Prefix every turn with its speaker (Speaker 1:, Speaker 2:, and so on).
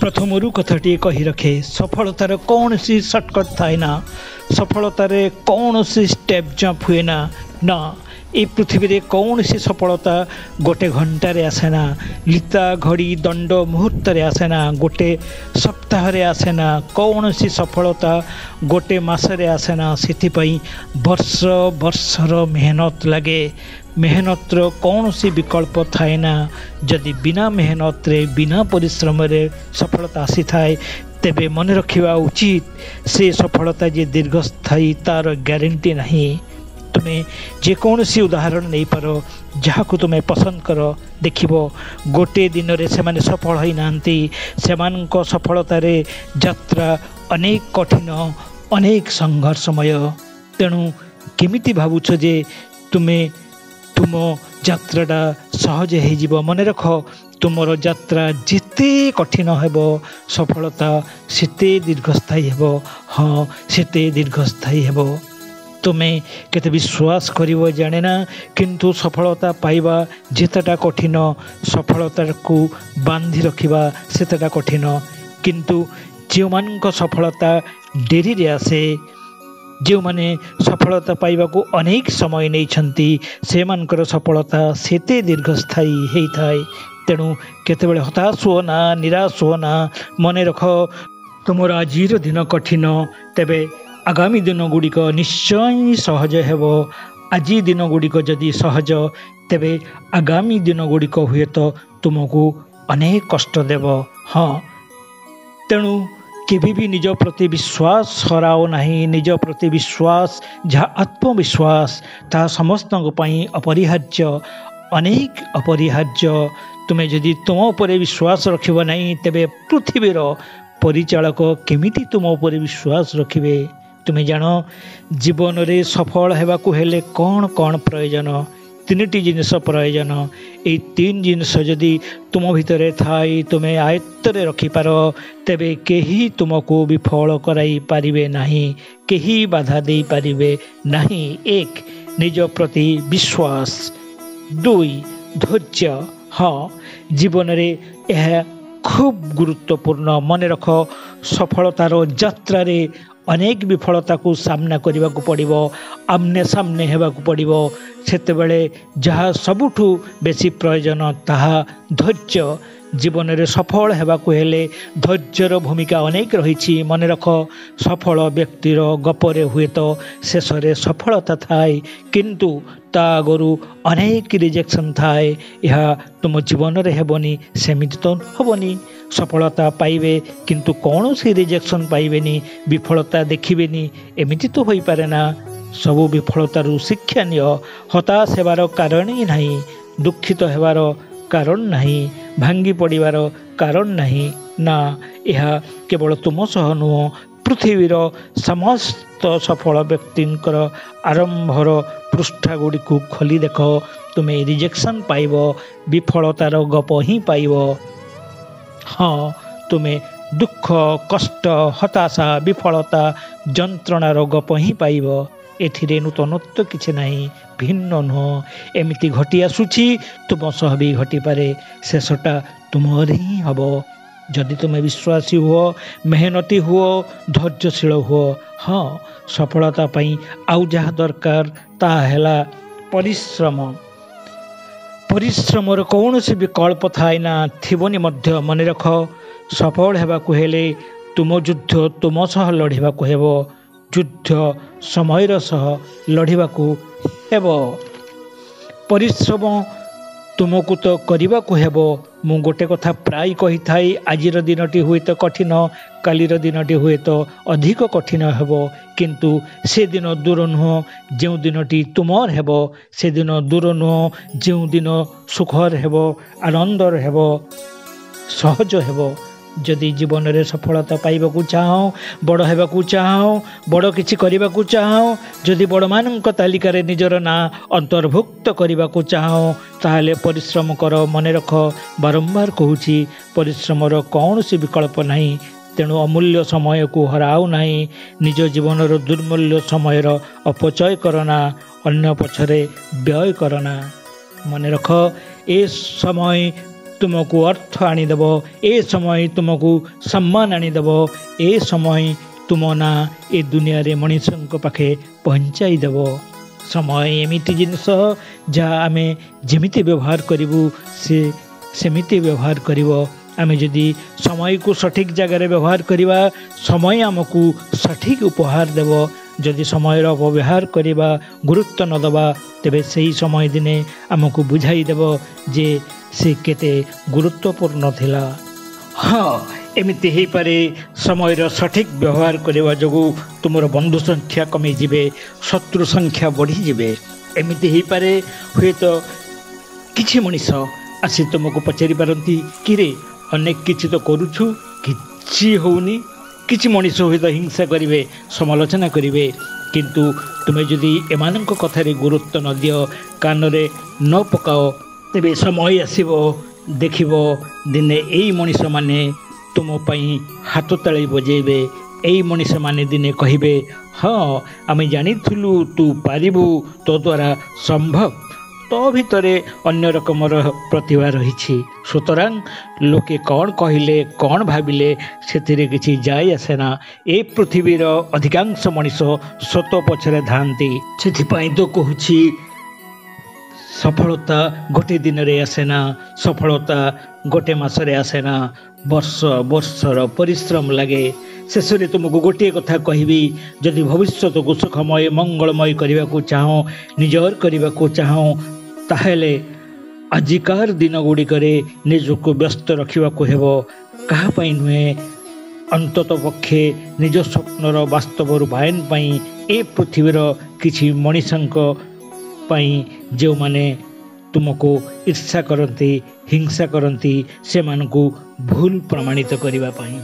Speaker 1: प्रथमरू कथाटी कही रखे सफलतार कौन सी सर्टकट थाए ना सफलतार कौन सी स्टेप जंप हुए ना ए पृथ्वी रे कौन सी सफलता गोटे घंटार आसेना लिता घड़ी दंड मुहूर्त आसेना गोटे सप्ताह आसेना कौन सी सफलता गोटे मसरे आसेना से वर्ष वर्षर मेहनत लगे मेहनतर कौन सी विकल्प थाए ना जदि बिना मेहनत रे बिना परिश्रम रे सफलता आसी थाए तेबे मन रखिबा उचित से सफलता जे दीर्घस्थायी तार ग्यारंटी नहीं। तुम्हें जेकोसी उदाहरण नहीं पार जहाँ को तुम्हें पसंद कर देखिबो गोटे दिन रे से माने सफल होई नांती सेमानक सफलतार यात्रा अनेक कठिन अनेक संघर्षमय तेणु केमिति भावुछ जे तुम्हें तुम यात्राटा सहज हो मन रख तुमर यात्रा जिते कठिन हेबो सफलता सेते दीर्घस्थायी हेबो हाँ सेते दीर्घस्थायी हेबो। तुम्हें केते विश्वास करिवो जाने ना किंतु सफलता पाइबा जेतेटा कठिन सफलता को बांधि रखिबा सेतेटा कठिन किंतु जो मानक सफलता डेरी रे आसे जो माने सफलता पाइबा को अनेक समय नहीं छंती से मानकर सफलता सेते दीर्घस्थायी हेई थाए। तेणु केतेबेले हताश हो ना निराश हो ना मन रख तुमर आजिर दिन कठिन तेबे आगामी दिन गुड़िक निश्चय सहज हेबो आज दिन गुड़िक जदि सहज तेबे आगामी दिन गुड़िक हुए तो तुमको अनेक कष्ट देव हाँ तेणु केभी भी निज प्रति विश्वास हराओ नहीं निज प्रति विश्वास जहाँ आत्मविश्वास ता समस्त अपरिहार्य अनेक अपरिहार्य तुम्हें जदि तुम उपर विश्वास रखिब नहीं तेबे पृथ्वीर परिचालक केमिति तुम उपर विश्वास रखिबे। तुम्हें जान जीवन रे सफल हेबाकु हेले कौन कौन प्रयोजन तीनिटी जिनिस प्रयोजन ए तीन जिनिस जदि तुम भितर थाई तुम्हें आयत्तरे रखिपार तेबे केही तुमको विफल कराई पारिबे नहीं केही बाधा दे पारिबे नहीं। एक निज प्रति विश्वास दुई धैर्य हाँ जीवन रे यह खूब गुरुत्वपूर्ण मन रख सफलतार यात्रा रे अनेक विफलता को सामना करने को पड़ो आमने सामने होगाकू पड़ो सेतेबेले जहाँ सबुठु बेसी प्रयोजन ताहा धैर्य जीवन रे सफल होगाकू हेले धैर्यर भूमिका अनेक रही मन रख सफल व्यक्तिर गपरे हुए तो शेष रे सफलता थाए किंतु ता आगरू अनेक रिजेक्शन थाए यह तुम जीवन रे हेबनी सेमिति तो हेबनी सफलता पाइबे किंतु कौन सी रिजेक्शन पाइबेनी विफलता देखिबेनी एमिति तो होई पारे ना सबु विफलतारू शिक्षा निय हताश हेबार कारण ही नहीं दुखित हेबार कारण नहीं भांगी पड़िबार कारण नहीं ना यह केवल तुम सह नुह पृथ्वीर समस्त सफल व्यक्तिंकर आरंभर पृष्ठा गुड़ी को खोली देख तुम्हें रिजेक्शन पाइब विफलतार गप ही पाइब हाँ तुम्हें दुख कष्ट हताशा विफलता जंत्रणार गप ही पाइब एथिरे नूतनत्व किछि नहीं भिन्न नुह एमिति घटी आसुछि तुम सह भी घटी पारे शेषटा तुमर ही हब जदि तुम्हें विश्वासी हुओ मेहनती हुओ धैर्यशील हुओ हाँ सफलता पाई आउ जहाँ दरकार ता हैला परिश्रम परिश्रमर कौन सी विकल्प थाए ना थिबनी मध्य मन रख सफल हेबाकू हेले तुम युद्ध तुम सह लड़िबाकू हेबो युद्ध समयर सह लड़िबाकू हेबो परिश्रम तुमको तो करने हेबो मु गोटे कथा प्राय कही थाई आजिर दिनटी हुए तो कठिन कालीर दिनटी हुए तो अधिक कठिन हेबो किंतु से दिन दूर नुह जो दिनटी तुमर हेबो से दिन दूर नुह जो दिन सुखर हेबो आनंदर हेबो सहज हेबो। जदि जीवन रे सफलता पाइबाकू चाहो बड़ हेबाकू चाहो बड़ किछि करिबाकू चाहो जदि बड़ मानक तालिका रे निजर ना अंतर्भुक्त करिबाकू चाहो ताहले परिश्रम कर मन रख बारंबार कहूची परिश्रमर कौन सी विकल्प नहीं तेणु अमूल्य समय को हराओ नहीं निज जीवन दुर्मूल्य समय अपचय करना अन्य पछरे व्यय करना मन रख ए समय तुमको अर्थ आनीदेव, ए समय तुमको सम्मान आनीदेव, ए समय तुम ना ए दुनिया रे मनुष्य पाखे पहुँचाईदेव। समय एमिति जिनस जहाँ आम जमिति व्यवहार करूँ से सेमिति व्यवहार करिवो। आमे जदि समय को सठिक जगह व्यवहार करवा, समय आमको सठिक उपहार देव। जदि समय अपव्यवहार करवा, गुरुत्व न देवा, तेबे सही समय दिने आमको बुझाई देव जे से केते गुरुत्वपूर्ण थिला। हाँ, एमिति ही पारे समय सठिक व्यवहार करवा जोगु तुमर बंधु संख्या कमी जिबे, शत्रु संख्या बढ़ी जिबे। एमिति ही पारे हुए तो किछि मनीष आसी तुमको पचारि पारती कि रे अनेक किछि तो करूछु, किछि होउनी। किछि मनीष हुए तो हिंसा करिवे, समालोचना करिवे, किंतु तुमे जदि एमानंक कथारे गुरुत्व न दियो, कान रे न पकाओ, तेबे समय आसीबो देखिबो दिने एई मनीष माने तुम पई हाथ ताली बजेबे। एई मनीष माने दिने कहिबे, हाँ आमे जानिथिलु तू पारिबु, तो द्वारा संभव। तो भितरे अन्य रकमर प्रतिभा रही। सुतरां लोके कौन कहले कौन भाविले से किसी जाय आसेना। ए पृथ्वीर अधिकांश मनीष सत पछरे धांती। से तो कहूँ सफलता गोटे दिन रे आसेना, सफलता गोटे मासरे आसेना, वर्ष वर्षर परिश्रम लगे। शेष में तुमको गोटे कथा कहबी, जदि भविष्य को सुखमय मंगलमय करने को चाहो, निजर करने को चाहो, ताहेले आजिकार दिन गुड़िकरे निजको व्यस्त रखा हेब। कहा नुहे, अंतत पक्षे निज स्वप्नर वास्तव रूपायन पाई ए पृथ्वीर किछि मनीषंक पाई जो माने तुमको ईर्षा करती, हिंसा करती, से मानकु भूल प्रमाणित करने पाई।